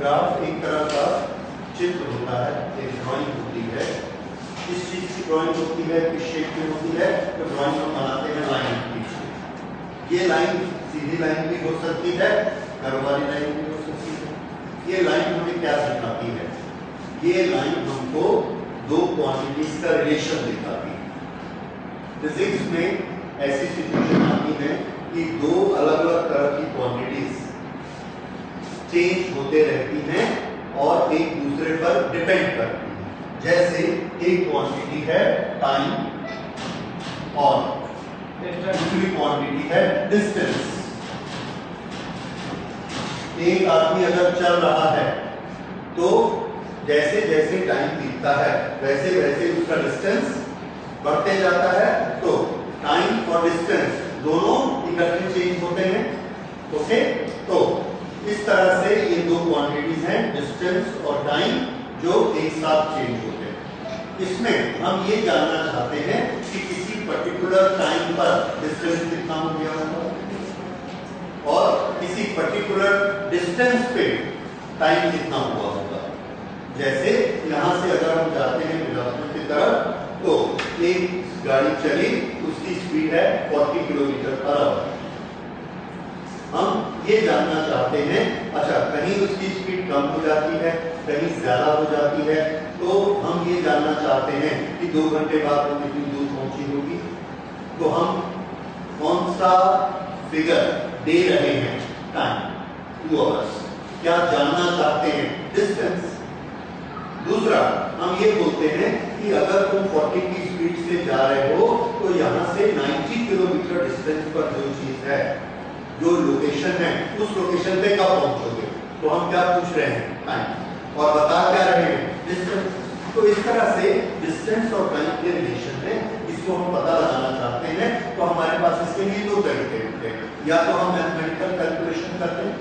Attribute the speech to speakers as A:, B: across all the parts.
A: Graph एक तरह का चित्र होता है, एक ड्राइंग होती है। इस चीज की ड्राइंग होती है, किस शेप में होती है, तो ड्राइंग हम बनाते हैं लाइन के पीछे। ये लाइन सीधी लाइन भी हो सकती है, कर्व वाली लाइन भी हो सकती है। ये लाइन हमें क्या दिखाती है? ये लाइन हमको दो क्वांटिटीज का रिलेशन दिखाती है। फिजिक्स में ऐसी सिचुएशन आती है कि दो अलग अलग तरह की क्वांटिटीज चेंज होते रहती हैं और एक दूसरे पर डिपेंड करती हैं। जैसे एक क्वांटिटी है टाइम और दूसरी क्वांटिटी है डिस्टेंस। एक आदमी अगर चल रहा है तो जैसे जैसे टाइम बीतता है वैसे वैसे उसका डिस्टेंस बढ़ते जाता है। तो टाइम और डिस्टेंस दोनों इकट्ठे चेंज होते हैं। ओके, तो इस तरह से ये दो क्वांटिटीज हैं, डिस्टेंस और टाइम, जो एक साथ चेंज होते हैं। इसमें हम ये जानना चाहते हैं कि किसी पर्टिकुलर टाइम पर डिस्टेंस कितना हो गया होगा और किसी पर्टिकुलर डिस्टेंस पे टाइम कितना हुआ होगा। जैसे यहां से अगर हम जाते हैं बिलासपुर की तरफ तो एक गाड़ी चली, उसकी स्पीड है 40 किलोमीटर पर आवर। हम ये जानना चाहते हैं, अच्छा कहीं उसकी स्पीड कम हो जाती है, कहीं ज्यादा हो जाती है, तो हम ये जानना चाहते हैं कि 2 घंटे बाद वो कितनी दूर पहुंची होगी। तो हम कौन सा फिगर दे रहे हैं? Time, 2 hours. क्या जानना चाहते हैं? डिस्टेंस। दूसरा हम ये बोलते हैं कि अगर तुम 40 की स्पीड से जा रहे हो तो यहाँ से 90 किलोमीटर डिस्टेंस पर जो चीज है, जो लोकेशन है, उस लोकेशन पे कब पहुंचोगे। तो हम क्या पूछ रहे हैं? टाइम। और बता क्या रहे हैं? डिस्टेंस। तो इस तरह से डिस्टेंस और टाइम के रिलेशन में इसको हम पता लगाना चाहते हैं तो हमारे पास इसके लिए 2 तरीके होते हैं। या तो हम मैथमेटिकल कैलकुलेशन करते हैं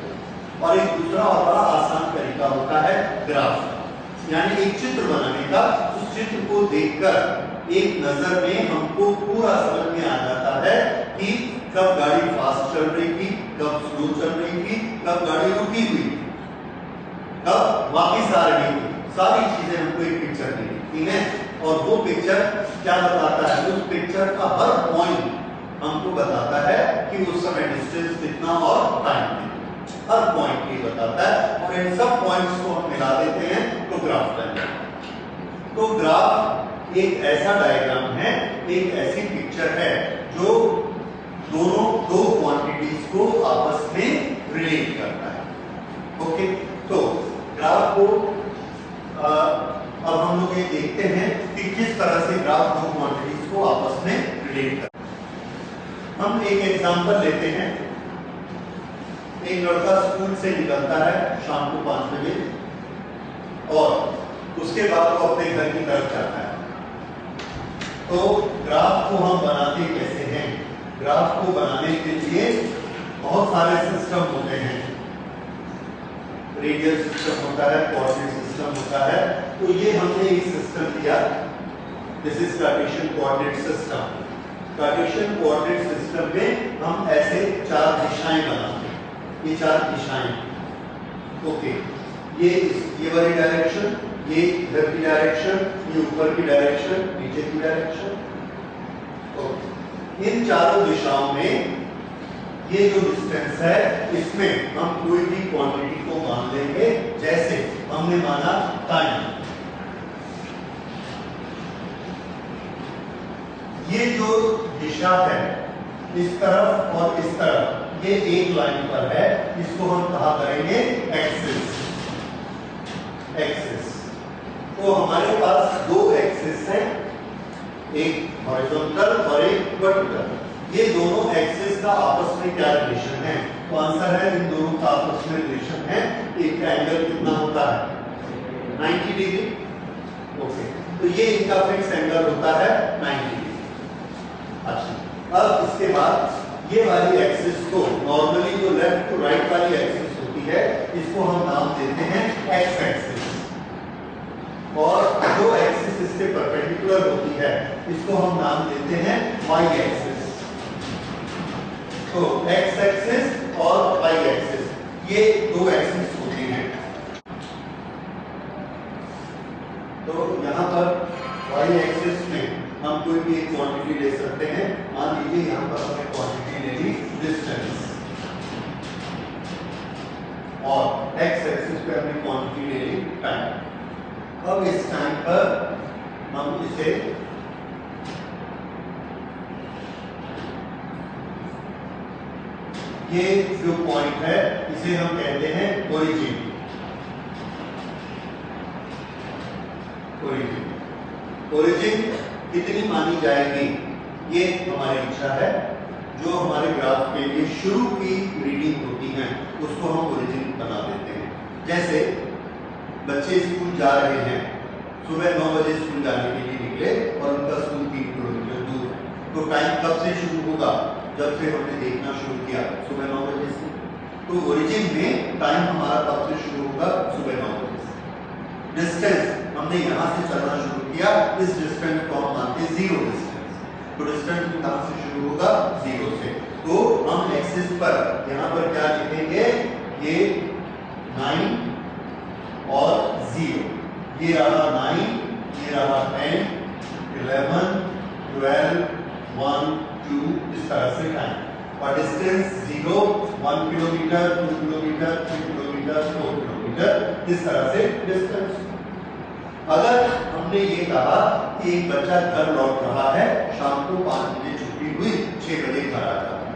A: और एक दूसरा और बड़ा आसान तरीका होता है ग्राफ, यानी एक चित्र बनाने का। उस चित्र को देखकर एक नजर में हमको पूरा समझ में आ जाता है कि कब गाड़ी फास्ट चल रही थी, कब स्लो चल रही थी, कब गाड़ी रुकी हुई, कब वापस आ रही थी। सारी चीजें हमको एक पिक्चर में दिखती हैं और वो पिक्चर क्या बताता है? उस पिक्चर का हर पॉइंट हमको बताता है कि उस समय डिस्टेंस कितना और टाइम कितना। हर पॉइंट ये बताता है और इन सब पॉइंट्स को हम मिला देते हैं तो ग्राफ बन जाता है। तो ग्राफ एक ऐसा डायग्राम है, एक ऐसी पिक्चर है जो दोनों दो क्वांटिटीज को आपस में रिलेट करता है। ओके, तो ग्राफ को अब हम लोग ये देखते हैं कि किस तरह से ग्राफ दो क्वांटिटीज को आपस में रिलेट करता है। हम एक एग्जांपल लेते हैं। एक लड़का स्कूल से निकलता है शाम को 5 बजे और उसके बाद वो अपने घर की तरफ जाता है। तो ग्राफ को हम बनाते कैसे हैं? ग्राफ को बनाने के लिए बहुत सारे सिस्टम होते हैं। रेडियल सिस्टम होता है, कोऑर्डिनेट सिस्टम होता है। तो ये हमने एक सिस्टम दिया, this is Cartesian coordinate system. Cartesian coordinate system में हम ऐसे 4 दिशाएं बनाते हैं। ये 4 दिशाएं, ओके, ये वाली डायरेक्शन, ये इधर की डायरेक्शन, ये ऊपर की डायरेक्शन, नीचे की डायरेक्शन। ओके, इन चारों दिशाओं में ये जो डिस्टेंस है इसमें हम कोई भी क्वांटिटी को मान लेंगे। जैसे हमने माना टाइम। ये जो दिशा है इस तरफ और इस तरफ, ये एक लाइन पर है, इसको हम कहा करेंगे एक्सिस। एक्सिस। तो हमारे पास 2 एक्सिस हैं, एक हॉरिजॉन्टल और एक वर्टिकल। ये दोनों एक्सिस का आपस में क्या रिलेशन है? तो आंसर है इन दोनों का आपस में रिलेशन है। एक एंगल कितना होता है? 90 डिग्री। ओके, तो ये इनका फिक्स एंगल होता है 90 डिग्री। अच्छा, अब इसके बाद ये वाली एक्सिस को नॉर्मली जो लेफ्ट टू राइट वाली एक्सिस होती है इसको हम नाम देते हैं एक्स एक्सिस, और जो एक्सिस इसके परपेंडिकुलर होती है इसको हम नाम देते हैं वाई एक्सिस। तो एक्स एक्सिस और वाई एक्सिस, ये 2 एक्सिस होती हैं। कोई भी एक क्वांटिटी ले सकते हैं। मान लीजिए यहाँ पर हमने क्वांटिटी ले ली डिस्टेंस और एक्स एक्सिस पे हमने क्वांटिटी ले ली टाइम। अब इस टाइम पर हम इसे ये जो पॉइंट है इसे हम कहते हैं ओरिजिन। ओरिजिन कितनी मानी जाएगी ये हमारी इच्छा है। जो हमारे ग्राफ के लिए शुरू की रीडिंग होती है उसको हम ओरिजिन बना देते हैं। जैसे बच्चे स्कूल जा रहे हैं, सुबह 9 बजे स्कूल जाने के लिए निकले और उनका स्कूल 3 किलोमीटर दूर है, तो टाइम कब से शुरू होगा? जब से हमने देखना शुरू किया सुबह 9 बजे से। तो ओरिजिन में टाइम हमारा कब से शुरू होगा? सुबह 9 बजे से। डिस्टेंस हमने यहाँ से चलना शुरू किया, इस डिस्टेंस को हम मानते हैं 0 डिस्टेंस। तो डिस्टेंस कहाँ से शुरू होगा? 0 से। तो हम एक्सिस पर यहाँ पर क्या लिखेंगे? ये 9 और 0, ये रहा 9, ये रहा 10, 11, 12, 1, 2, इस तरह से टाइम। और distance 0, 1 kilometre, 2 kilometre, 3 kilometre, 4 kilometre, इस तरह से डिस्टेंस। अगर हमने ये कहा कि एक बच्चा घर लौट रहा है, शाम को 5 बजे छुट्टी हुई, 6 बजे घर आ जाता है,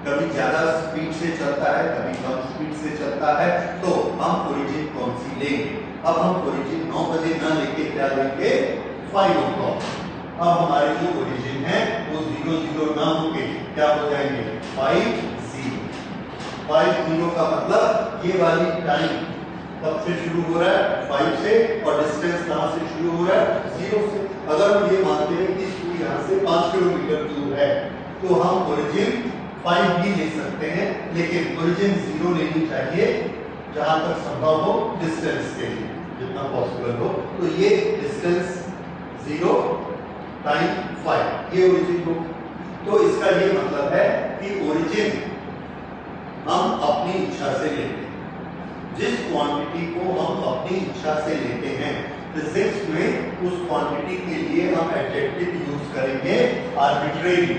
A: कभी ज्यादा स्पीड से चलता है, कभी कम स्पीड से चलता है, तो हम ओरिजिन कौन सी लेंगे? अब हम ओरिजिन 9 बजे ना लेके क्या लेंगे? 5 o'clock। अब हमारे जो ओरिजिन है वो 0 0 ना होके क्या हो जाएंगे? 5 0। 5 0 का मतलब ये वाली टाइम कब से शुरू हो रहा है? 5 से। और डिस्टेंस कहां से शुरू हो रहा है? 0 से। अगर हम ये मानते हैं कि स्कूल यहाँ से 5 किलोमीटर दूर है, तो हम ओरिजिन 5 भी ले सकते हैं, लेकिन ओरिजिन 0 लेनी चाहिए जहां तक संभव हो, डिस्टेंस के लिए जितना पॉसिबल हो। तो ये डिस्टेंस 0 टाइम 5, ये ओरिजिन हो। तो इसका ये मतलब है कि ओरिजिन हम अपनी इच्छा से लेते हैं। जिस क्वांटिटी को हम अपनी इच्छा से लेते हैं, फिजिक्स में उस क्वांटिटी के लिए हम एडजेक्टिव यूज करेंगे आर्बिट्रेरी।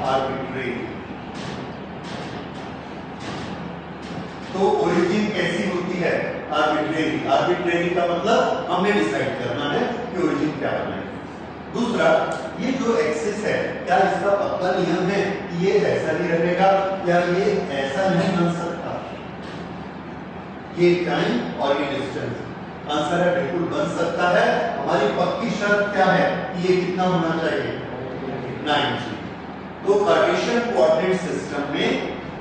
A: आर्बिट्रेरी। तो ओरिजिन कैसी होती है? आर्बिट्रेरी। आर्बिट्रेरी का मतलब हमें डिसाइड करना है कि ओरिजिन क्या बनाए। दूसरा, ये जो एक्सिस है, क्या इसका पक्का नियम है कि ये ऐसा ही रहेगा या ये ऐसा नहीं बन सकता? ये टाइम और ये डिस्टेंस। आंसर है बिल्कुल बन सकता है। हमारी पक्की शर्त क्या है कि ये कितना होना चाहिए? 90। तो कार्टेशियन कोऑर्डिनेट सिस्टम में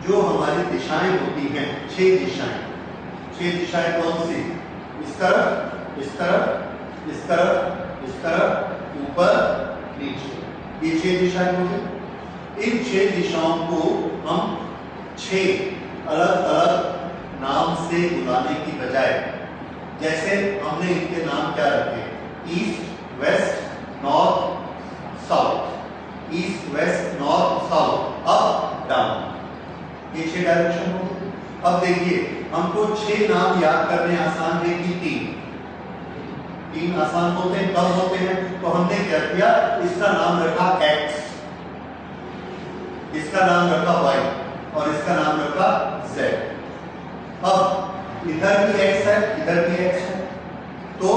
A: जो हमारी दिशाएं होती हैं, 6 दिशाएं। 6 दिशाएं कौन सी? इस तरफ, इस तरफ, इस तरफ, इस तरफ, ऊपर, नीचे, ये 6 दिशाएं होंगी। इन 6 दिशाओं को हम 6 अलग अलग नाम से बुलाने की बजाय, जैसे हमने इनके नाम क्या रखे? East, west, north, south. East, west, north, south, up, down, ये 6 डायरेक्शन होंगे। अब देखिए, हमको 6 नाम याद करने आसान है कि 3 आसान होते हैं, कम होते हैं। तो हमने क्या किया? इसका नाम रखा x, इसका नाम रखा y और इसका नाम रखा z। अब इधर भी x है, इधर भी x है, तो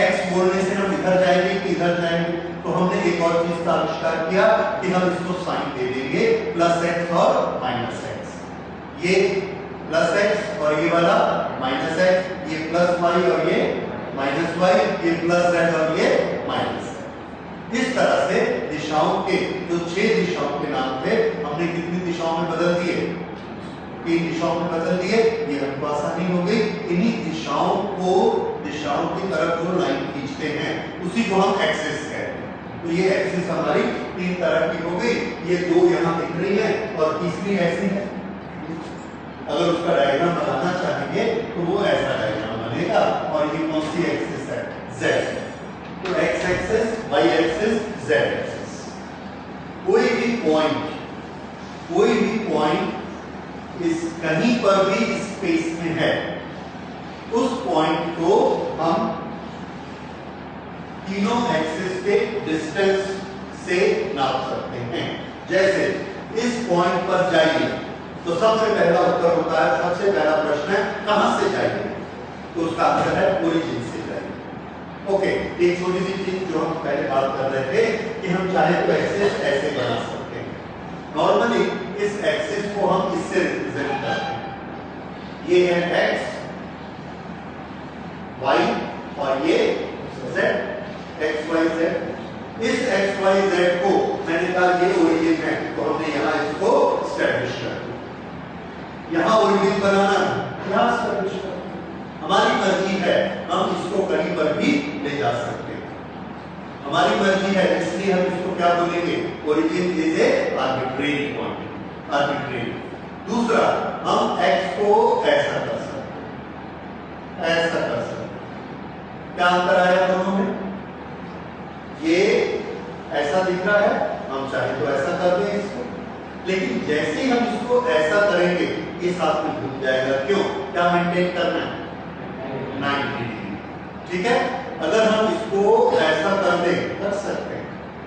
A: x बोलने से हम इधर जाएंगे कि इधर जाएंगे? तो हमने एक और चीज का आविष्कार किया कि हम इसको साइन दे देंगे +x और -x। ये +x और ये वाला -x, ये +y और ये -y, ये +z और ये -z। इस तरह से दिशाओं के जो 6 दिशाओं के नाम थे, हमने कितनी दिशाओं में बदल दिए? 3 दिशाओं में बदल दिए। ये हमको आसानी हो गई। इन्हीं दिशाओं की तरफ जो लाइन खींचते हैं उसी को हम एक्सिस कहते हैं। तो ये एक्सिस हमारी 3 तरह की हो गई। ये 2 यहाँ दिख रही है और तीसरी ऐसी है। अगर उसका डायग्राम बनाना चाहेंगे तो वो ऐसा डायग्राम बनेगा। और ये कौन सी एक्सिस है? Z। तो x axis, y axis, z axis. कोई भी पॉइंट इस कहीं पर भी स्पेस में है, उस पॉइंट को हम तीनों एक्सिस के डिस्टेंस से नाप सकते हैं। जैसे इस पॉइंट पर जाइए तो सबसे पहला उत्तर होता है, सबसे पहला प्रश्न है कहां से जाइए, तो उसका आंसर है ओरिजिन से जाइए। ओके, एक छोटी सी चीज जो हम पहले बात कर रहे थे कि हम चाहे तो एक्सिस ऐसे बना सकते हैं। नॉर्मली इस एक्सिस को हम इससे रिप्रेजेंट करते हैं, ये है एक्स वाई और ये जेड, एक्स वाई जेड। इस एक्स वाई जेड को मैंने कहा ये ओरिजिन है, तो हमने यहां इसको एस्टैब्लिश कर दिया। यहां ओरिजिन बनाना, यहां एस्टैब्लिश कर दिया। हमारी मर्जी है, हम इसको कहीं पर भी ले जा सकते हैं, हमारी मर्जी है, इसलिए हम इसको क्या बोलेंगे, origin is a arbitrary point, arbitrary. दूसरा, हम एक्स को ऐसा कर सकते हैं, ऐसा कर सकते हैं। क्या अंतर आया दोनों में, ये ऐसा दिख रहा है, हम चाहे तो ऐसा कर दें इसको, लेकिन जैसे ही हम इसको ऐसा करेंगे ये साथ में घूम जाएगा। क्यों, क्या मेंटेन करना है, 90 डिग्री, ठीक है। अगर हम इसको ऐसा कर दें, कर सकते हैं,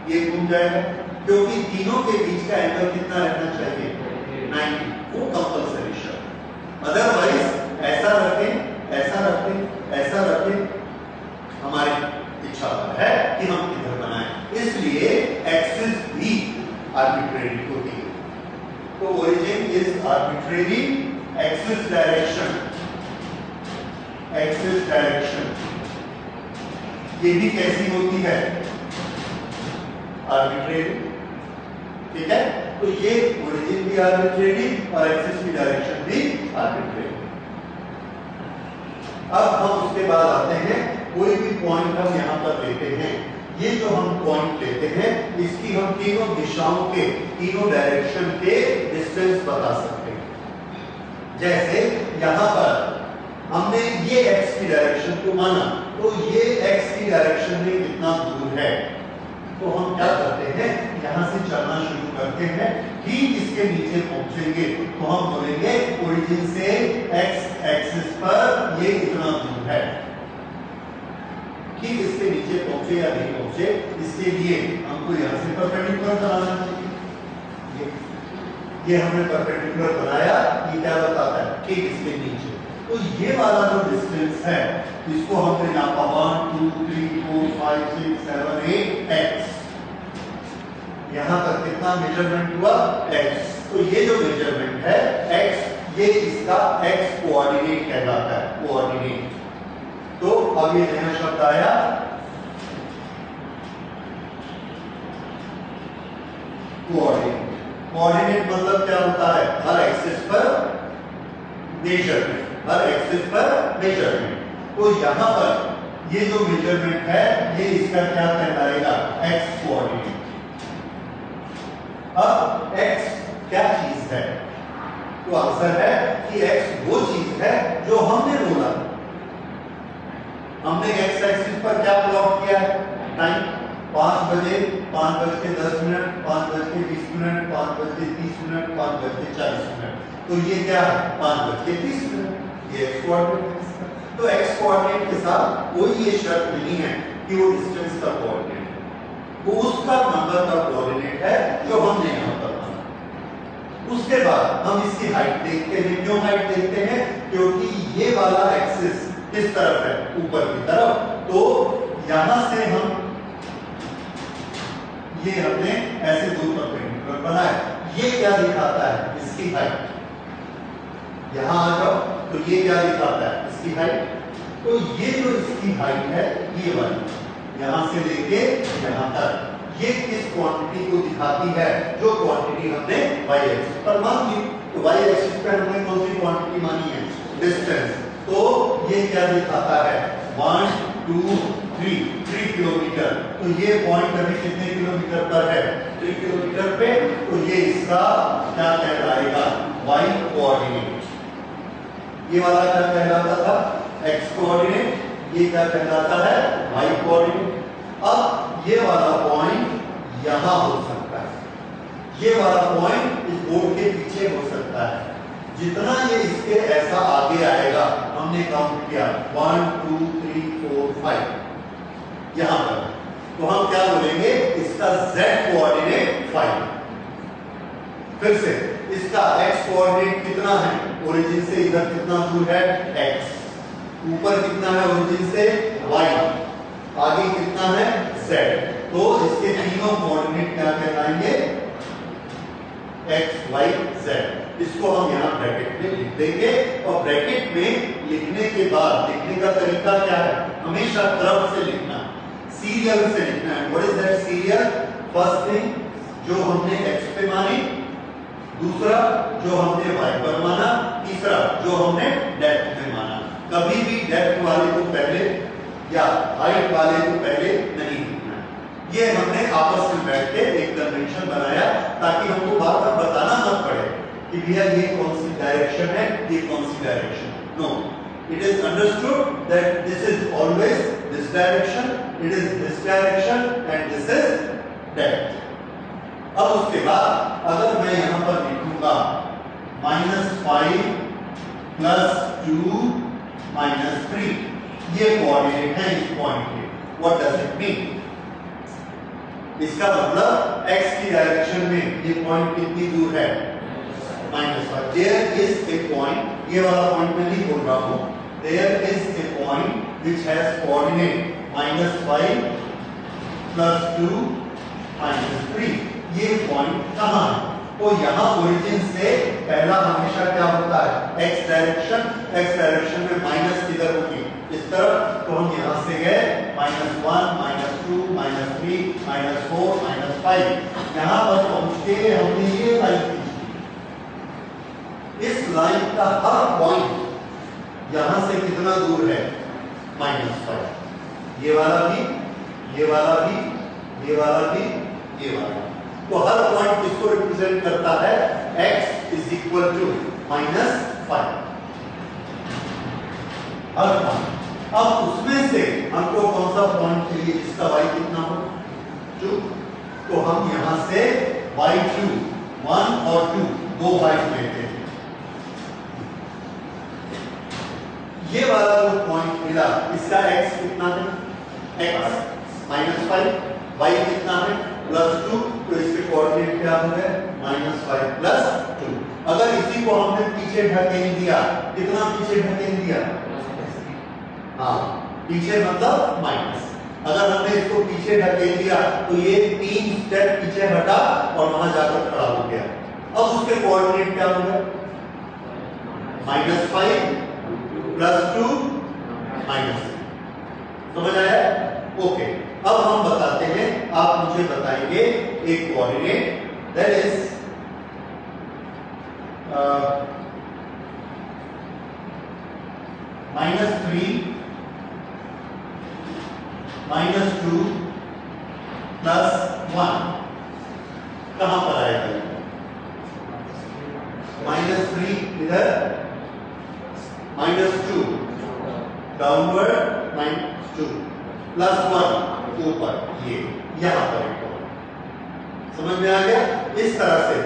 A: ये घूम जाएगा, क्योंकि तीनों के बीच का एंगल कितना रहना चाहिए, 90, वो कंपल्सरी शर्त। अदरवाइज ऐसा रखें, ऐसा रखें, ऐसा रखें, हमारी इच्छा है कि हम इधर बनाएं, इसलिए एक्सिस भी आर्बिट्रेरी होती है। तो origin is arbitrary, axis direction, axis direction ये भी कैसी होती है, आर्बिट्रेरी, ठीक है। तो ये ओरिजिन भी आर्बिट्रेरी और एक्सिस की डायरेक्शन भी आर्बिट्रेरी। अब हम उसके बाद आते हैं, कोई भी पॉइंट हम यहां पर लेते हैं, ये जो हम पॉइंट लेते हैं इसकी हम तीनों दिशाओं के, तीनों डायरेक्शन के डिस्टेंस बता सकते हैं। जैसे यहां पर हमने ये x की डायरेक्शन को माना, तो ये x की डायरेक्शन में कितना दूर है, तो हम क्या करते हैं, यहां से चलना शुरू करते हैं, ठीक इसके नीचे पहुंचेंगे तो हम बोलेंगे ओरिजिन से x एक्सिस पर ये इतना दूर है। ठीक इसके नीचे पहुंचे या नहीं पहुंचे, इसके लिए हमको यहां से परपेंडिकुलर बनाना चाहिए। ये हमने परपेंडिकुलर बनाया, ये क्या बताता है, ठीक इसके नीचे। तो ये वाला जो डिस्टेंस है इसको हमने नापा 1 2 3 4 5 6 7 8 x, यहां तक कितना मेजरमेंट हुआ, x। तो ये जो मेजरमेंट है x, ये इसका x कोऑर्डिनेट कहलाता है, कोऑर्डिनेट। तो अब ये नया शब्द आया कोऑर्डिनेट। कोऑर्डिनेट मतलब क्या होता है, हर एक्सिस पर मेजरमेंट, हर एक्सिस पर मेजरमेंट। तो यहां पर ये जो मेजरमेंट है ये इसका क्या कहलाएगा, x कोऑर्डिनेट। अब x क्या चीज है, तो आंसर है कि x वो चीज है जो हमने बोला। हमने x एक्सिस पर क्या प्लॉट किया है, टाइम 5 बजे 5:10, 5:20, 5:30, 5:40। तो ये क्या है, 5:30, ये x कोऑर्डिनेट है। तो x कोऑर्डिनेट के साथ कोई ये शर्त नहीं है कि वो डिस्टेंस का कोऑर्डिनेट है, वो उसका नंबर का कोऑर्डिनेट है जो हमने यहां पर माना। उसके बाद हम इसकी हाइट देखते हैं। क्यों हाइट देखते हैं, क्योंकि ये वाला एक्सिस किस तरफ है, ऊपर की तरफ। तो यहां से हम ये हमने ऐसे दो परपेंडिकुलर बनाए, ये क्या दिखाता है, इसकी हाइट। यहां आ जाओ तो ये क्या दिखाता है, इसकी हाइट। तो ये जो इसकी हाइट है ये वाली, यहां से लेके यहां तक, ये किस क्वांटिटी को दिखाती है, जो क्वांटिटी हमने y एक्सिस पर मानी। तो y एक्सिस पर हमने कौन सी क्वांटिटी मानी है, डिस्टेंस। तो ये क्या दिखाता है, 1 2 3 किलोमीटर। तो ये पॉइंट अभी कितने किलोमीटर पर है, 3 किलोमीटर पे। तो ये इसका क्या कहलाएगा, y कोऑर्डिनेट। ये वाला क्या कहलाता था, x कोऑर्डिनेट, ये क्या कहलाता है, y कोऑर्डिनेट। अब ये वाला पॉइंट यहां हो सकता है, ये वाला पॉइंट इस बोर्ड के पीछे हो सकता है। जितना ये इसके ऐसा आगे आएगा हम हमने काउंट किया 1 2 3 4 5 यहां पर, तो हम क्या बोलेंगे, इसका z कोऑर्डिनेट 5। फिर से इसका x कोऑर्डिनेट कितना है, ओरिजिन से इधर कितना दूर है x, ऊपर कितना है ओरिजिन से y, आगे कितना है z, तो इसके तीनों कोऑर्डिनेट क्या कहलाएंगे, x y z। इसको हम यहाँ ब्रैकेट में लिख देंगे, और ब्रैकेट में लिखने के बाद लिखने का तरीका क्या है, हमेशा क्रम से लिखना, सीरियल से लिखना है। What is that serial, first thing जो हमने x पे मानी, दूसरा जो हमने y पर माना, तीसरा जो हमने डेप्थ पे माना। कभी भी डेप्थ वाले को पहले या हाइट वाले को पहले नहीं लिखना है। ये हमने आपस में बैठ के एक कन्वेंशन बनाया ताकि हमको बार बार बताना मत पड़े कि भैया ये कौन सी डायरेक्शन है, ये कौन सी डायरेक्शन है। No, it is understood that this is always this direction, it is this direction and this is depth. अब उसके बाद अगर मैं यहां पर लिखूंगा -5 + 2 - 3, ये कोऑर्डिनेट है इस पॉइंट के, व्हाट डज इट मीन, इसका मतलब x की डायरेक्शन में ये पॉइंट कितनी दूर है, -5। देयर इज ए पॉइंट, ये वाला पॉइंट मैं नहीं बोल रहा हूं, there is a point which has coordinate -5 + 2 - 3। ये पॉइंट कहां है, तो यहां ओरिजिन से पहला हमेशा क्या होता है, x डायरेक्शन में माइनस किधर होगी, इस तरफ, तो हम यहां से गए -1 -2 -3 -4 -5, यहां पर पहुंच के हमने ये लाइन खींची। इस लाइन का हर पॉइंट यहां से कितना दूर है, -5। ये वाला भी, ये वाला भी, ये वाला भी, ये वाला भी। तो हर पॉइंट किसको रिप्रेजेंट करता है, x = -5, हर पॉइंट। अब उसमें से हमको कौन सा पॉइंट चाहिए जिसका y कितना हो, 2, तो हम यहां से y2 1 और 2 दो पॉइंट लेते हैं। ये वाला जो पॉइंट मिला, इसका x कितना है, x -5, y कितना है +2, तो इसके कोऑर्डिनेट क्या हो गए, -5 + 2। अगर इसी को हमने पीछे ढकेल दिया, कितना पीछे ढकेल दिया, हाँ पीछे मतलब माइनस, अगर हमने इसको पीछे ढकेल दिया तो ये 3 स्टेप पीछे हटा और वहां जाकर खड़ा हो गया। अब उसके कोऑर्डिनेट क्या हो गए, -5 + 2 -3। समझ आया, ओके। अब हम बताते हैं, आप मुझे बताएंगे एक कोऑर्डिनेट, दैट इज -3 -2 + 1 कहां पर आएगा, -3 इधर, -2 डाउनवर्ड, -2 + 1 ऊपर, ये यहां पर एक पॉइंट। समझ में आ गया, इस तरह से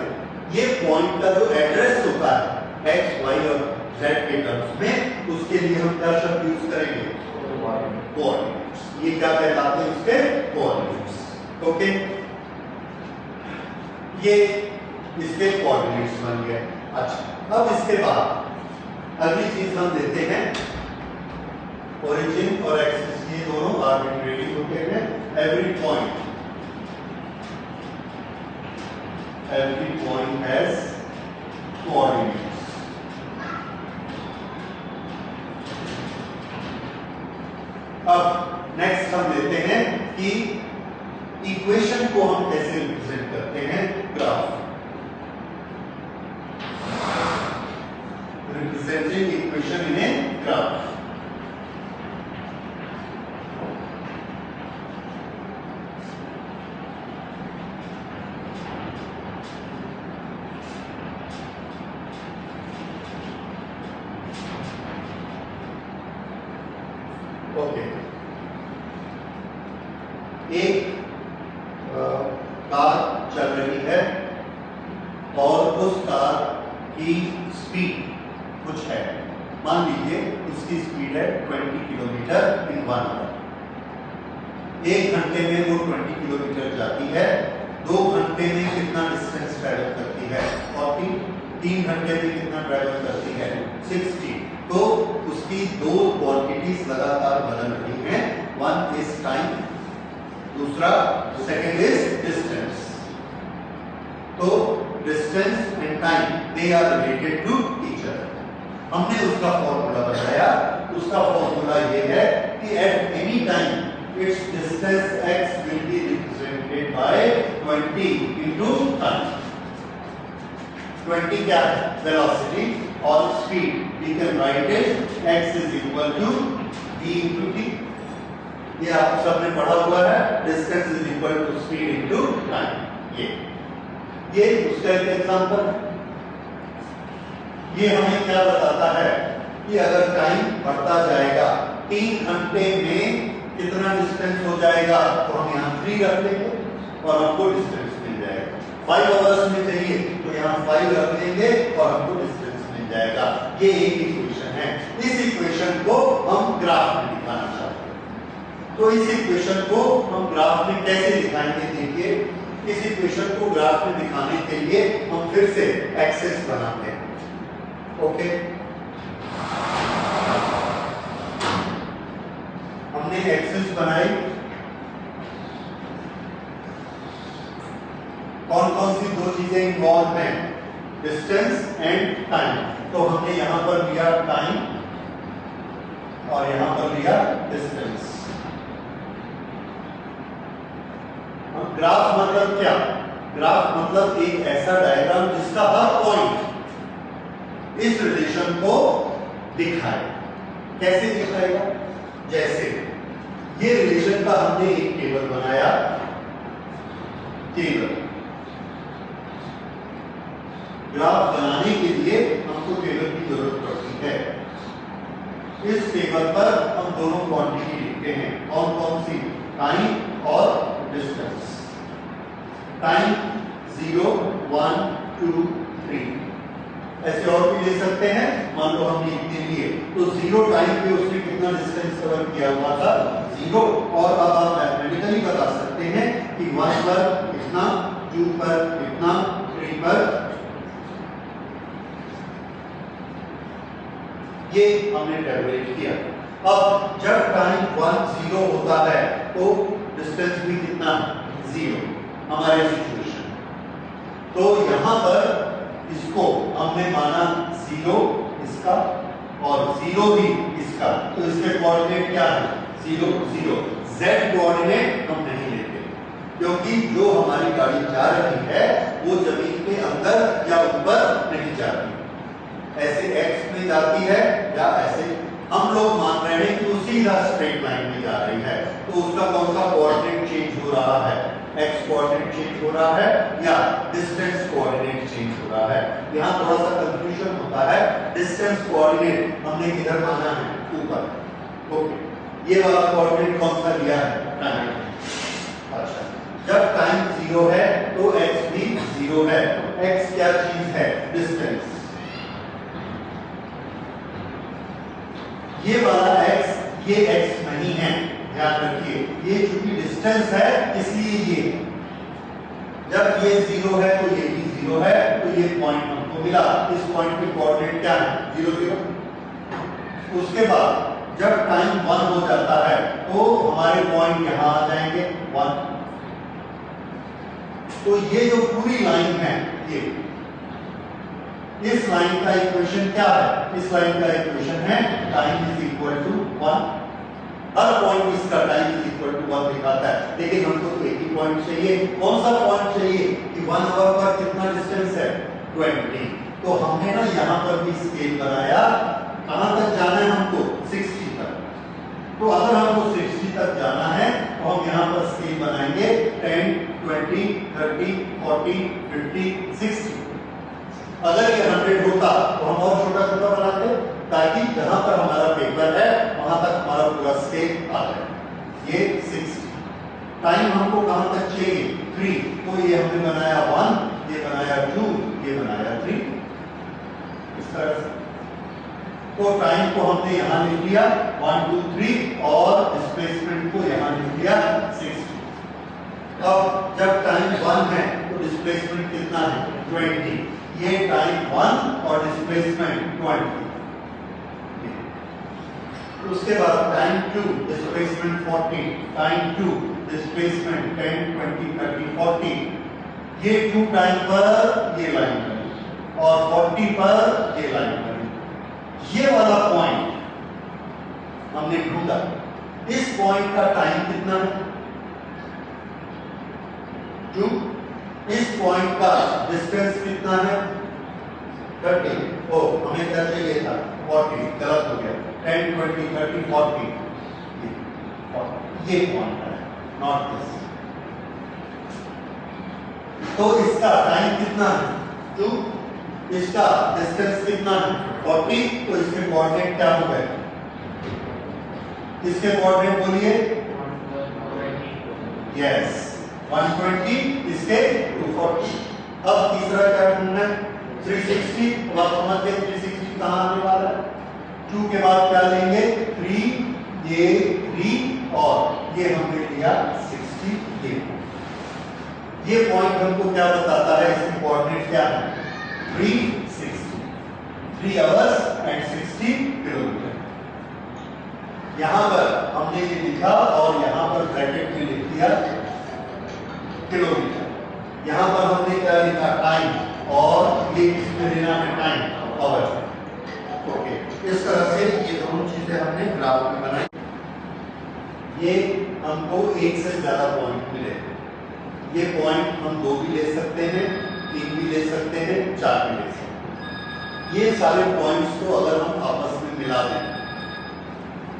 A: ये पॉइंट का जो एड्रेस होता है x y और z के टर्म्स में, उसके लिए हम क्या शब्द यूज करेंगे, कोऑर्डिनेट्स। ये क्या कहलाते हैं, उसके कोऑर्डिनेट्स। ओके, ये इसके कोऑर्डिनेट्स बन गए। अच्छा, अब इसके बाद अगली चीज हम देते हैं, ओरिजिन और एक्सिस ये दोनों आर्बिट्रेरी होते हैं। Every point has coordinates. अब नेक्स्ट हम देते हैं कि इक्वेशन को हम कैसे रिप्रेजेंट करते हैं, graph. Representing equation in a graph. Okay, एक कार चल रही है और उस कार की स्पीड कुछ है, मान लीजिए उसकी स्पीड है 20 किलोमीटर इन 1 आवर। 1 घंटे में वो 20 किलोमीटर जाती है। 2 घंटे में कितना डिस्टेंस ट्रैवल करती है? 40। 3 घंटे में कितना ट्रैवल करती है? 60। तो उसकी दो क्वांटिटीज लगातार बदल रही हैं। वन इज टाइम, दूसरा सेकंड इज डिस्टेंस। तो distance and time they are related to each other. हमने उसका फॉर्मूला बताया। उसका फॉर्मूला ये है कि at any time its distance x will be represented by 20 into time. 20 क्या है? वेलोसिटी और speed. We can write it x is equal to v into t। ये आप सबने पढ़ा हुआ है। Distance is equal to speed into time. ये उसका एक एग्जांपल है। ये हमें क्या बताता है कि अगर टाइम बढ़ता जाएगा, 3 घंटे में कितना डिस्टेंस हो जाएगा, तो हम यहाँ 3 रख लेंगे और हमको डिस्टेंस मिल जाएगा। 5 आवर्स में चाहिए तो यहाँ 5 रख लेंगे और हमको डिस्टेंस मिल जाएगा। ये एक इक्वेशन है। इस इक्वेशन को हम ग्राफ में दिखाना चाहते हैं। तो इस इक्वेशन को हम ग्राफ में कैसे दिखाएंगे? देखिए, इस इक्वेशन को ग्राफ में दिखाने के लिए हम फिर से एक्सेस बनाते हैं। ओके, हमने एक्सेस बनाई। कौन कौन सी दो चीजें इन्वॉल्व हैं? Distance and time. तो हमने यहां पर लिया टाइम और यहां पर लिया डिस्टेंस। ग्राफ मतलब क्या? ग्राफ मतलब एक ऐसा डायग्राम जिसका हर पॉइंट इस रिलेशन को दिखाए। कैसे दिखाएगा? जैसे ये रिलेशन का हमने एक टेबल बनाया। टेबल ग्राफ बनाने के लिए हमको टेबल की जरूरत पड़ती है। इस टेबल पर हम दोनों क्वांटिटी लिखते हैं। कौन कौन सी? टाइम और डिस्टेंस। टाइम 0, 1, 2, 3 ऐसे और भी ले सकते हैं। मान लो हमने इतने लिए, तो 0 टाइम पे उसने कितना डिस्टेंस कवर किया हुआ था? 0। और अब आप मैथमेटिकली बता सकते हैं कि 1 पर कितना, 2 पर कितना, 3 पर। ये हमने कैलकुलेट किया। अब जब टाइम 1 0 होता है तो डिस्टेंस भी कितना? 0 हमारे सिचुएशन। तो यहां पर इसको हमने माना 0 इसका और 0 भी इसका। तो इसके कोऑर्डिनेट क्या है? 0 0। z कोऑर्डिनेट हम नहीं लेते क्योंकि जो हमारी गाड़ी जा रही है वो जमीन के अंदर या ऊपर नहीं जाती, ऐसे x में जाती है या ऐसे। हम लोग मान रहे हैं कि वो सीधा स्ट्रेट लाइन में जा रही है। तो उसका कौन सा कोऑर्डिनेट चेंज हो रहा है? x कोऑर्डिनेट चेंज हो रहा है या डिस्टेंस कोऑर्डिनेट चेंज हो रहा है? यहाँ थोड़ा सा कंफ्यूजन होता है। डिस्टेंस कोऑर्डिनेट हमने किधर माना है? ऊपर। ओके, ये वाला कोऑर्डिनेट कौन सा लिया है? टाइम। अच्छा, जब टाइम 0 है तो x भी 0 है। x क्या चीज है? डिस्टेंस। ये वाला x, ये x नहीं है, ध्यान रखिए। ये चूंकि डिस्टेंस है इसलिए ये, जब ये 0 है तो ये भी 0 है। तो ये पॉइंट हमको मिला। इस पॉइंट पे कोऑर्डिनेट क्या है? 0 0। उसके बाद जब टाइम 1 हो जाता है तो हमारे पॉइंट यहां आ जाएंगे 1। तो ये जो पूरी लाइन है, ये इस लाइन का इक्वेशन क्या है? इस लाइन का इक्वेशन है टाइम इज इक्वल टू 1। हर पॉइंट इसका टाइम इज इक्वल टू 1 दिखाता है, लेकिन हमको तो एक ही पॉइंट चाहिए। कौन सा पॉइंट चाहिए? कि 1 आवर पर कितना डिस्टेंस है? 20। तो हमने ना यहाँ पर भी स्केल बनाया। कहां तक जाना है हमको? 60 तक। तो अगर हमको 60 तक जाना है तो हम यहाँ पर स्केल बनाएंगे 10, 20, 30, 40, 50, 60। अगर ये 100 होता तो हम और छोटा छोटा बनाते ताकि जहां पर हमारा पेपर है वहां तक हमारा पूरा स्केल आ जाए। ये 60। टाइम हमको कहां तक चाहिए? 3। तो ये हमने बनाया 1, ये बनाया 2, ये बनाया 3। इस तरह से तो टाइम को हमने यहाँ लिख लिया 1 2 3 और डिस्प्लेसमेंट को यहाँ लिख लिया 60। अब जब टाइम 1 है तो डिस्प्लेसमेंट कितना है 20। ये टाइम 1 और डिस्प्लेसमेंट 20। उसके बाद टाइम 2 डिस्प्लेसमेंट 40, टाइम 2 डिस्प्लेसमेंट 10 20 30 40। ये 2 टाइम पर ये लाइन बनी और 40 पर ये लाइन बनी। ये वाला पॉइंट हमने ढूंढा। इस पॉइंट का टाइम कितना है 2। इस पॉइंट का डिस्टेंस कितना है 30। ओ हमें क्या चाहिए था 40, गलत हो गया। 10 20 30 40 ये पॉइंट है, नॉट दिस। तो इसका टाइम कितना है 2, इसका डिस्टेंस कितना है 40। तो इसके कोऑर्डिनेट क्या हो गए, इसके कोऑर्डिनेट बोलिए। यस 120, इसके 240। अब तीसरा क्या ढूंढना है 360। अब आप समझ गए 360 कहां आने वाला है। 2 के बाद क्या लेंगे 3, ये 3 और ये हमने लिया 60। ये पॉइंट हमको क्या बताता है, इसके कोऑर्डिनेट क्या है 3 आवर्स एंड 60 किलोमीटर। यहां पर हमने ये लिखा और यहां पर ब्रैकेट में लिख दिया किलोमीटर। यहां पर हमने क्या लिखा टाइम और ये किसमें लेना है टाइम आवर। ओके, इस तरह से ये दोनों चीजें हमने ग्राफ में बनाई। ये हमको एक से ज्यादा पॉइंट मिले। ये पॉइंट हम 2 भी ले सकते हैं, 3 भी ले सकते हैं, 4 भी ले सकते हैं। ये सारे पॉइंट्स को अगर हम आपस में मिला दें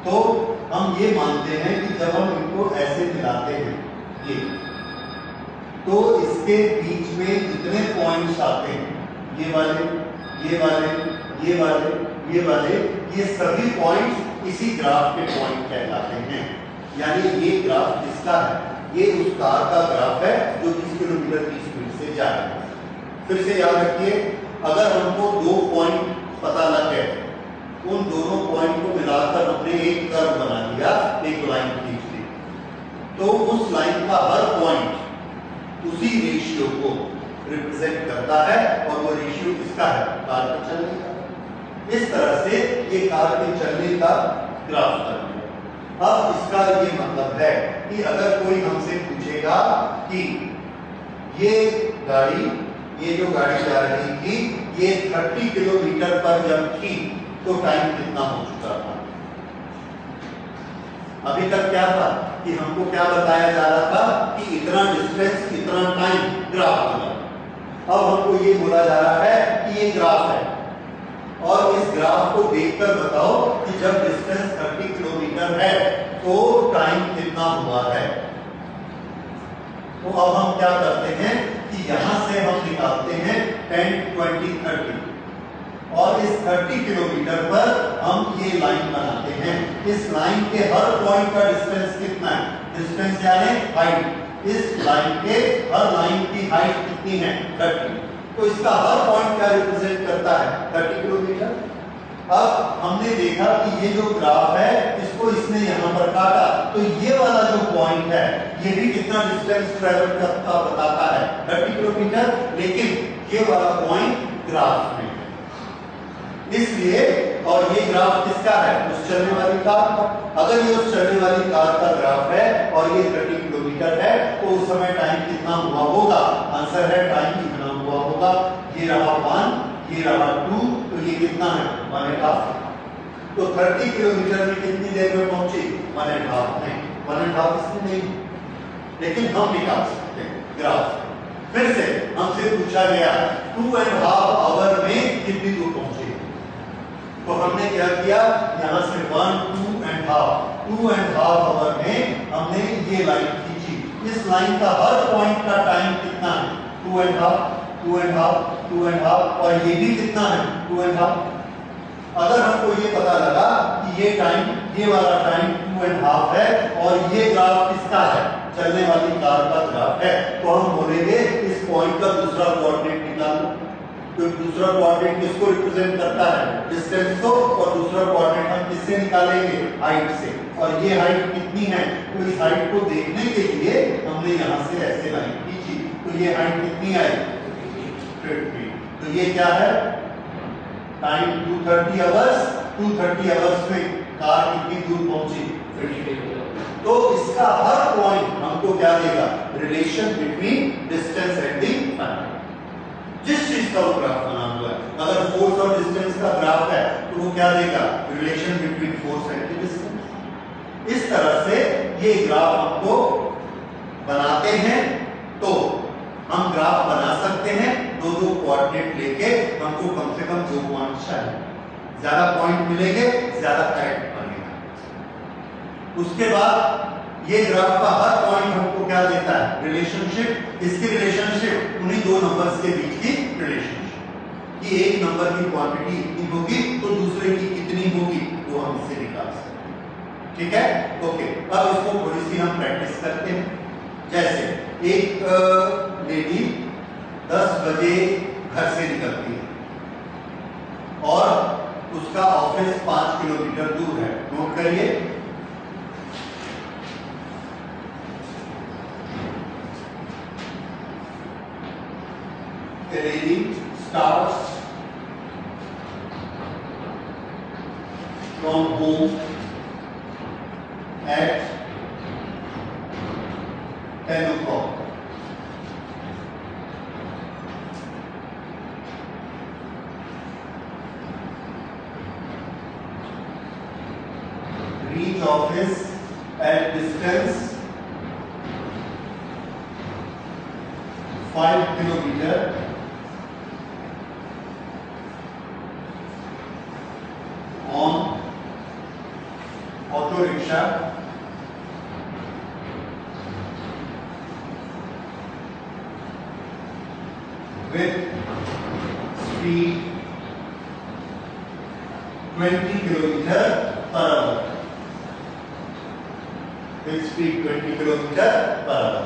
A: तो हम ये मानते हैं कि जब हम इनको ऐसे मिलाते हैं ये, तो इसके बीच में जितने पॉइंट्स आते हैं ये वाले, ये वाले, ये वाले, ये वाले, ये सभी पॉइंट्स इसी ग्राफ के पॉइंट कहलाते हैं। यानी ये ग्राफ किसका है, ये उस कार का ग्राफ है जो 30 किलोमीटर की स्पीड से जा रहा है। फिर से याद रखिए, अगर हमको 2 पॉइंट पता लग गए, उन दोनों पॉइंट को मिलाकर हमने एक कर्व बना दिया, एक लाइन खींच दी, तो उस लाइन का हर पॉइंट उसी रेशियो को रिप्रेजेंट करता है और वो रेशियो किसका है कार के चलने का। इस तरह से ये कार के चलने का ग्राफ कर दिया। अब इसका ये मतलब है कि अगर कोई हमसे पूछेगा कि ये गाड़ी, ये जो गाड़ी जा रही थी, ये 30 किलोमीटर पर जब थी तो टाइम कितना हो चुका था। अभी तक क्या था कि हमको क्या बताया जा रहा था कि इतना डिस्टेंस इतना टाइम ग्राफ बना। अब हमको ये बोला जा रहा है कि ये ग्राफ है और इस ग्राफ को देखकर बताओ कि जब डिस्टेंस 30 किलोमीटर है तो टाइम कितना हुआ है। तो अब हम क्या करते हैं कि यहां से हम निकालते हैं 10 20 30 और इस 30 किलोमीटर पर हम ये लाइन बनाते हैं। इस लाइन के हर पॉइंट का डिस्टेंस कितना है, डिस्टेंस यानी हाइट। इस लाइन के हर लाइन की हाइट कितनी है 30। तो इसका हर पॉइंट क्या रिप्रेजेंट करता है 30 किलोमीटर। अब हमने देखा कि ये जो ग्राफ है इसको इसने यहां पर काटा, तो ये वाला जो पॉइंट है ये भी कितना डिस्टेंस ट्रेवल करता बताता है 30 किलोमीटर, लेकिन ये वाला पॉइंट ग्राफ में है इसलिए। और ये ग्राफ किसका है, उस चलने वाली कार का। अगर ये उस चलने वाली कार का ग्राफ है और ये 30 किलोमीटर है तो उस समय टाइम कितना हुआ होगा, आंसर है टाइम कितना हुआ होगा। ये रहा 1, ये रहा 2, तो ये कितना है 1.5। तो 30 किलोमीटर में कितनी देर में पहुंची 1.5 नहीं, 1.5 इसमें नहीं, लेकिन हम निकाल सकते हैं ग्राफ। फिर से हमसे पूछा गया 2.5 आवर में कितनी दूर पहुंचे, तो हमने क्या किया, यहां से 1 2.5 आवर में हमने ये लाइन खींची। इस लाइन का हर पॉइंट का टाइम कितना है 2.5 और ये भी कितना है 2.5। अगर हमको ये पता लगा कि ये टाइम, ये वाला टाइम 2.5 है और ये ग्राफ किसका है, चलने वाली कार का ग्राफ है, तो हम बोलेंगे इस पॉइंट का दूसरा कोऑर्डिनेट निकालो। तो दूसरा कोऑर्डिनेट किसको रिप्रेजेंट करता है? डिस्टेंस को, और दूसरा कोऑर्डिनेट हम किससे निकालेंगे? हाइट से। और ये हाइट कितनी है? तो इस हाइट को देखने के लिए हमने यहाँ से ऐसे लाइन खींची, तो ये हाइट कितनी आई? 50। तो ये क्या है? Time 230 hours. 230 आवर्स में कार कितनी दूर पहुंची? 50। तो इसका हर पॉइंट हमको क्या देगा? Relation between distance and the time. जिस चीज का वो ग्राफ बना हुआ है, अगर फोर्स और डिस्टेंस का ग्राफ है तो वो क्या देगा? Relation between force and distance. इस तरह से ये ग्राफ हमको बनाते हैं, तो हम ग्राफ बना सकते हैं। दो कोऑर्डिनेट लेके हमको कम से कम 2 पॉइंट चाहिए, ज्यादा पॉइंट मिलेंगे ज्यादा करेक्ट बनेगा। उसके बाद ये ग्राफ का हर पॉइंट हमको क्या देता है? रिलेशनशिप। इसकी रिलेशनशिप उन्हीं दो नंबर्स के बीच की रिलेशनशिप, कि एक नंबर की क्वांटिटी इतनी होगी तो दूसरे की कितनी होगी, वो हम इससे निकाल सकते हैं। ठीक है, ओके। अब इसको थोड़ी सी हम प्रैक्टिस करते हैं। जैसे एक लेडी 10 बजे घर से निकलती है और उसका ऑफिस 5 किलोमीटर दूर है। नोट करिए, the lady starts from home at 10 o'clock. Reach office at distance 5 kilometer on auto rickshaw with speed 20 kilometer per hour. With speed 20 kilometer per hour.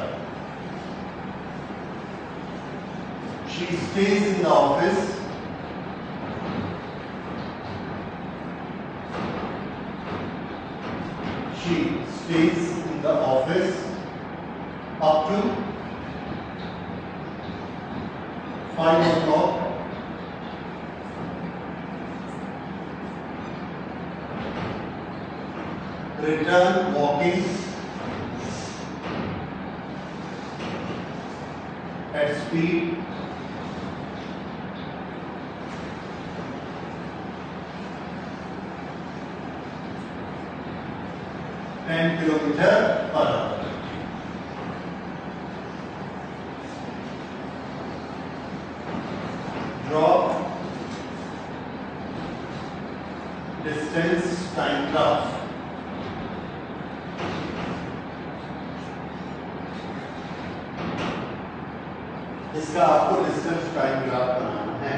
A: She stays in the office up to 5 o'clock. Return walking at speed 10 kilometer per hour. Drop distance time graph. इसका आपको distance time graph बनाना है।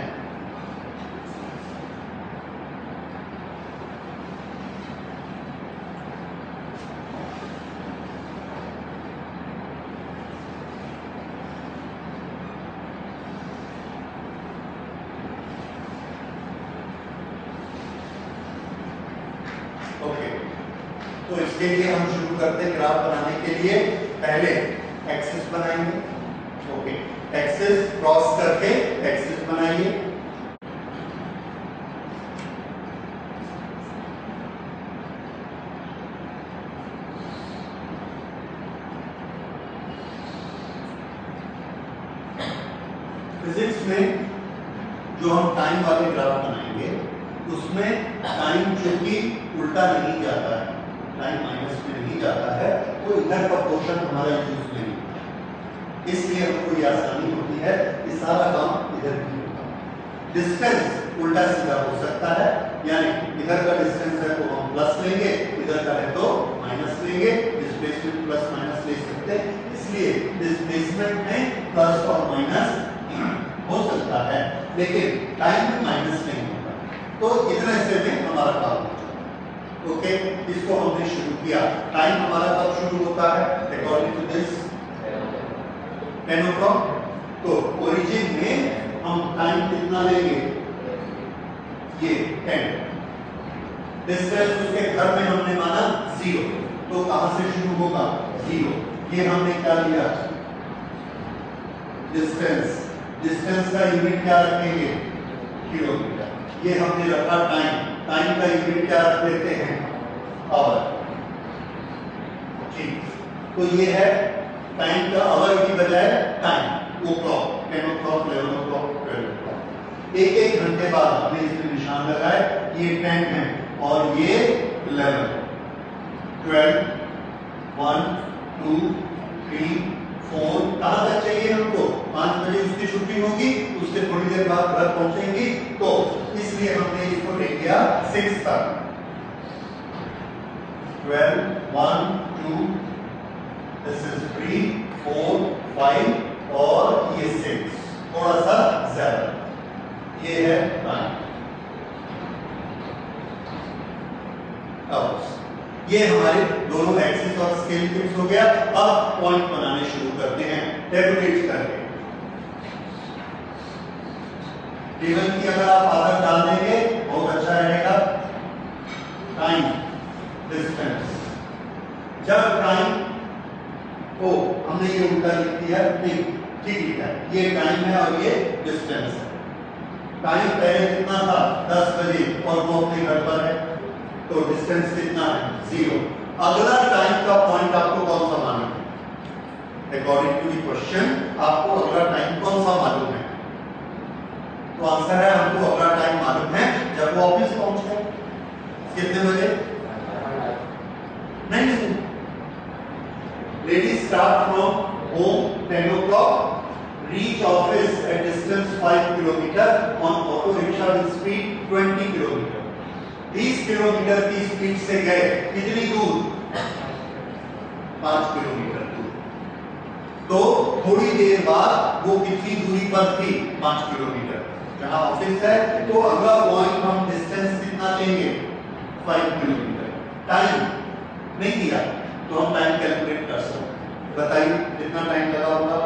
A: Okay, तो इसके लिए हम शुरू करते हैं। ग्राफ बनाने के लिए पहले एक्सिस बनाएंगे। ओके, एक्सिस क्रॉस करके एक्सिस बनाइए। फिजिक्स में जो हम टाइम वाले ग्राफ बनाएंगे उसमें टाइम चूंकि उल्टा नहीं जाता है, टाइम माइनस में नहीं जाता है, तो इधर का पोर्शन हमारा यूज नहीं, इसलिए हमको ये आसानी होती है कि सारा काम इधर भी होगा। डिस्टेंस उल्टा सीधा हो सकता है, यानी इधर का डिस्टेंस है तो हम प्लस लेंगे, इधर का है तो माइनस लेंगे। डिस्प्लेसमेंट प्लस माइनस ले सकते हैं, इसलिए डिस्प्लेसमेंट में प्लस और माइनस हो सकता है, लेकिन टाइम में माइनस नहीं होता। तो इतना हिस्से में हमारा काम हो जाता है। ओके, इसको हमने शुरू किया। टाइम हमारा कब शुरू होता है? According to this 10 o'clock। तो ओरिजिन में हम हम टाइम कितना लेंगे, ये 10। डिस्टेंस उसके घर में हमने माना 0, तो कहां से शुरू होगा, 0। ये हमने क्या लिया, डिस्टेंस। डिस्टेंस का यूनिट क्या रखेंगे, किलोमीटर। ये हमने रखा टाइम। टाइम का यूनिट क्या रख देते हैं, आवर। ठीक, तो ये है टाइम का, आवर की बजाय टाइम। ओ क्लॉक, 10 o'clock, 11 o'clock, 12 o'clock। एक एक घंटे बाद हमने इसमें निशान लगाए, ये 10 है और ये 11, 12, 1, 2, 3, 4। कहां तक चाहिए हमको, 5 बजे उसकी छुट्टी होगी, उसके थोड़ी देर बाद घर पहुंचेंगी, तो इसलिए हमने इसको ले लिया 6 तक। 12, 1, 2, this is 3, 4, 5 और ये 6, थोड़ा सा ज्यादा। ये है 9 आवर्स। ये हमारे दोनों एक्सिस और स्केल फिक्स हो गया। अब पॉइंट बनाने शुरू करते हैं टेबुलेट करके। टेबल की अगर आप आदत डाल देंगे बहुत अच्छा रहेगा। Time, distance. जब टाइम को हमने ये उल्टा लिख दिया, नहीं ठीक लिखा है, ये टाइम है और ये डिस्टेंस है। टाइम पहले कितना था, 10 बजे, और वो अपने घर पर है, तो डिस्टेंस कितना है, 0। अगला टाइम का पॉइंट आपको कौन सा मालूम है, अकॉर्डिंग टू द क्वेश्चन आपको अगला टाइम कौन सा मालूम है, तो आंसर है हमको अगला टाइम मालूम है जब वो ऑफिस पहुंचे। कितने बजे, नहीं, ladies start from home 10 o'clock, reach office at distance 5 kilometer on auto rickshaw with speed 20 kilometer। 30 kilometre की स्पीड से गए, कितनी दूर, 5 किलोमीटर दूर। तो थोड़ी देर बाद वो कितनी दूरी पर थी, 5 किलोमीटर, जहां ऑफिस है। तो अगला पॉइंट हम डिस्टेंस कितना लेंगे, 5 किलोमीटर। टाइम नहीं दिया तो हम टाइम कैलकुलेट कर सकते हैं। बताइए कितना टाइम लगा होगा,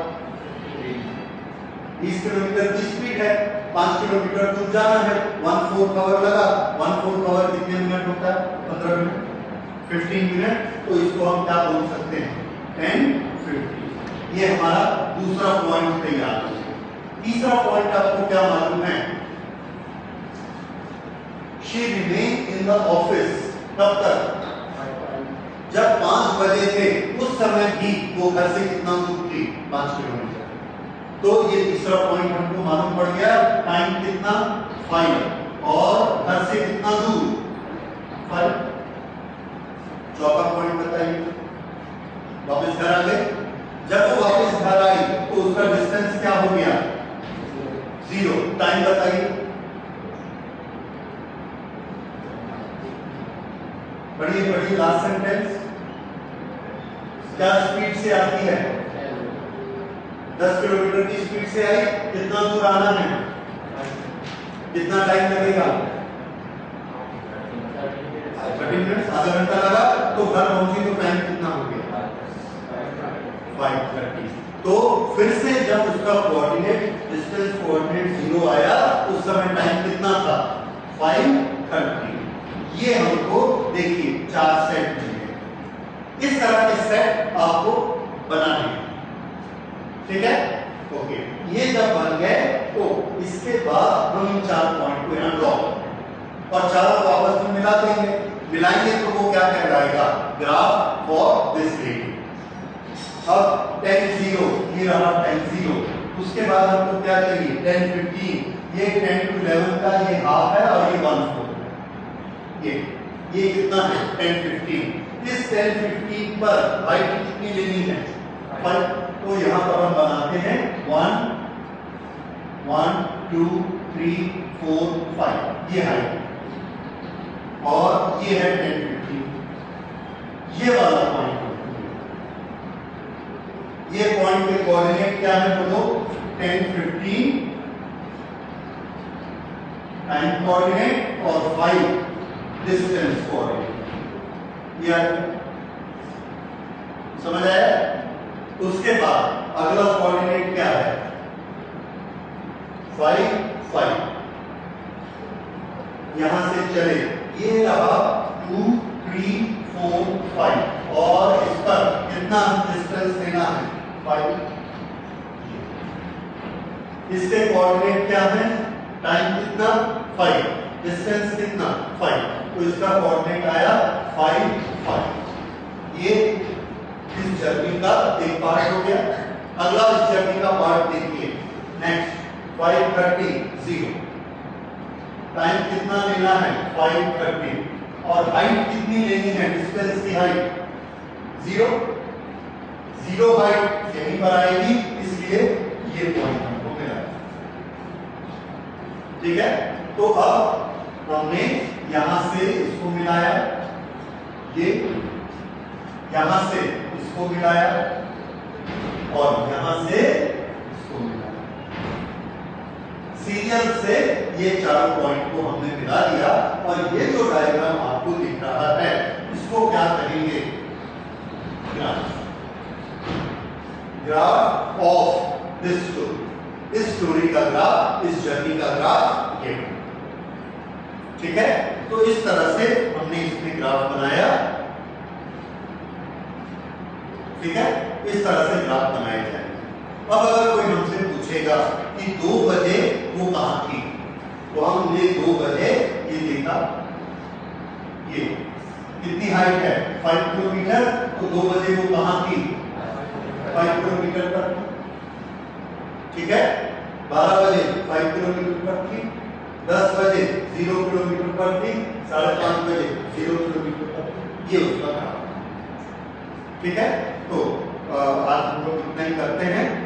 A: 20 किलोमीटर की स्पीड है, 5 किलोमीटर दूर जाना है, 1/4 आवर लगा। 1/4 आवर कितने मिनट होता है, 15 मिनट, 15 मिनट। तो इसको हम क्या बोल सकते हैं, 10:50। ये हमारा दूसरा पॉइंट तैयार हो गया। तीसरा पॉइंट आपको क्या मालूम है, she remain in the office, कब तक, जब 5 बजे थे उस समय भी वो घर से कितना दूर थी, 5 किलोमीटर। तो ये तीसरा पॉइंट हमको मालूम पड़ गया, टाइम कितना, 5, और घर से कितना दूर, 5। चौथा पॉइंट बताइए, वापस घर आ गए। जब वो वापस घर आई तो उसका डिस्टेंस क्या हो गया, 0। टाइम बताइए, पढ़िए पढ़िए, लास्ट सेंटेंस। क्या स्पीड से आती है, 10 किलोमीटर की स्पीड से आई, कितना दूर आना है, कितना टाइम लगेगा, 30 मिनट, आधा घंटा लगा। तो घर पहुंची तो टाइम कितना हो गया, 5:30। तो फिर से जब उसका कोऑर्डिनेट, डिस्टेंस कोऑर्डिनेट 0 आया, उस समय टाइम कितना था, 5:30। ये हमको देखिए 4 सेट मिले। इस तरह के सेट आपको बनाने हैं, ठीक है, ओके। ये जब बन गए तो इसके बाद हम इन 4 पॉइंट को यहां ड्रॉ करेंगे और चारों को आपस में मिला देंगे। मिलाएंगे तो वो क्या कहलाएगा, ग्राफ फॉर दिस रेडियन। अब 10 0, ये रहा 10 0। उसके बाद हमको क्या चाहिए, 10 15। ये 10 to 11 का ये हाफ है और ये 1/4 है। ये कितना है, 10 15। इस 10 15 पर हाइट कितनी लेनी है, 5। तो यहां पर हम बनाते हैं 1 1 2 3 4 5, ये हाइट, और ये है 10 15। ये वाला पॉइंट, ये पॉइंट के कोऑर्डिनेट क्या है, बोलो, 10 15 टाइम कोऑर्डिनेट और 5 डिस्टेंस कोऑर्डिनेट। ये समझ आया। उसके बाद अगला कोऑर्डिनेट क्या है, 5 5, यहां से चले, ये रहा 2 3 4 5, और इस पर कितना डिस्टेंस लेना है 5। इसके कोऑर्डिनेट क्या है, टाइम कितना 5, डिस्टेंस कितना 5, तो इसका कोऑर्डिनेट आया 5 5। ये इस जर्नी का एक पार्ट हो गया। अगला इस जर्नी का पार्ट देखिए, नेक्स्ट 5:30 0, टाइम कितना लेना है 5:30, और हाइट कितनी लेनी है, डिस्टेंस की हाइट 0 0 हाइट यहीं पर आएगी, इसलिए ये पॉइंट हमको मिला। ठीक है, तो अब हमने यहां से इसको मिलाया, ये यहां से इसको मिलाया, और यहां से इसको मिलाया। सीरियल से ये चारों पॉइंट को हमने मिला दिया, और ये जो डायग्राम आपको दिख रहा है इसको क्या कहेंगे, ग्राफ ऑफ दिस स्टोरी। इस स्टोरी का ग्राफ, इस जर्नी का ग्राफ ये। ठीक है, तो इस तरह से हमने इसमें ग्राफ बनाया। ठीक है, इस तरह से ग्राफ बनाए जाएंगे। अब अगर कोई हमसे पूछेगा कि 2 बजे वो कहां थी, तो हमने 2 बजे ये देखा, ये कितनी हाइट है 5 किलोमीटर, तो 2 बजे वो कहां थी 5 किलोमीटर पर। ठीक है, 12 बजे 5 किलोमीटर पर थी, 10 बजे 0 किलोमीटर पर थी, 5:30 बजे 0 किलोमीटर पर थी। ये उसका ग्राफ। ठीक है, तो आज हम लोग इतना ही करते हैं।